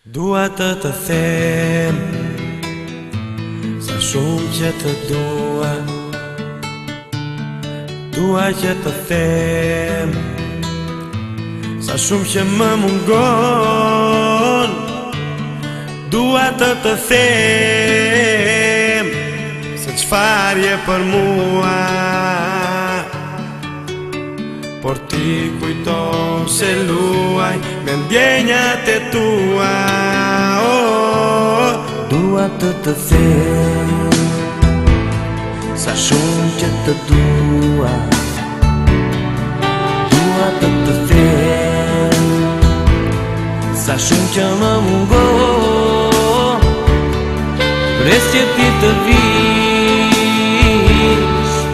Dua të them sa shumë që të dua. Dua që të them sa shumë që më mungon. Dua të them se çfarë je për mua, por ti kujton se luaj me ndjenjat e tua. Dua të them sa shumë që të dua. Dua të them sa shumë që më mungon. Pres që ti të vish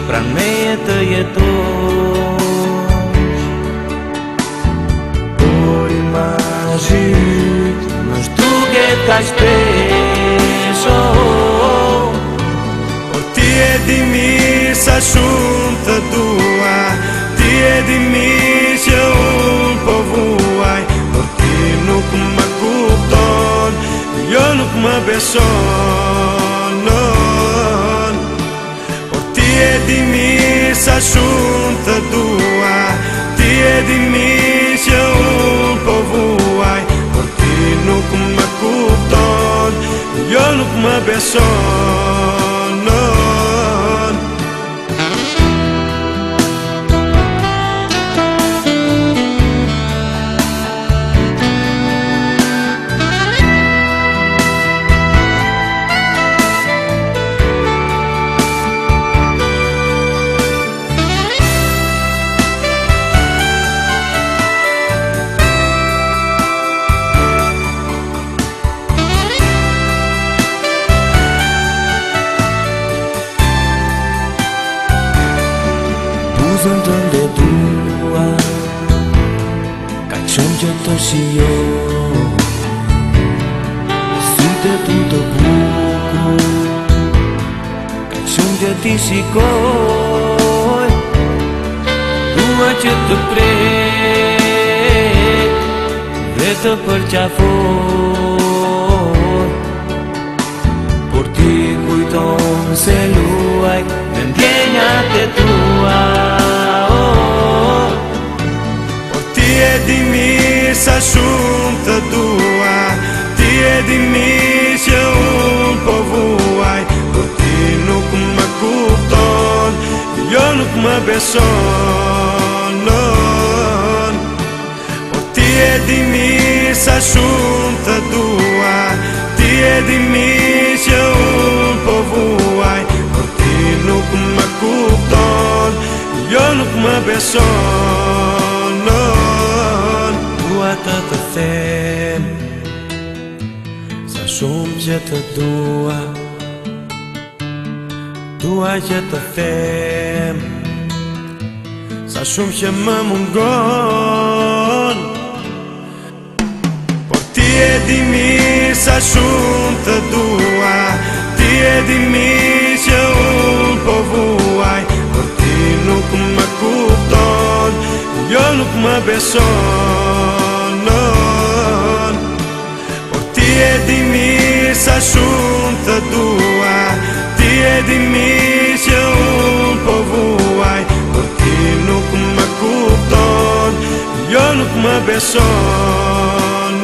pran meje të jetosh, por imazhit më shduket kaq shpesh. Por ti e di mirë sa shumë të dua. Ti e di mirë që unë po vuaj, por ti nuk më kupton, jo nuk më beson. Por ti e di mirë sa shumë të dua. Ti e di mirë që unë po vuaj, por ti nuk më kupton, jo nuk më beson. Buzën të ndedua, ka qënë që të shijon. Sytë tu të bukur, ka qënë që ti shikoj. Dua që të prek dhe të përqafoj, por ti kujton se luaj me ndjenjat e tua. Ti e di mirë sa shumë të dua. Ti e di mirë që unë po vuaj, por ti nuk më kupton, jo nuk më beson. Por ti e di mirë sa shumë të dua. Ti e di mirë që unë po vuaj, por ti nuk më kupton, jo nuk më beson. Dua të them sa shumë që të dua. Dua që të them sa shumë që më mungon. Por ti e di mirë sa shumë të dua. Ti e di mirë që unë po vuaj, por ti nuk më kupton, jo nuk më beson. Por ti e di mirë sa shumë të dua. Ti e di mirë që unë po vuaj, por ti nuk më kupton, jo nuk më beson.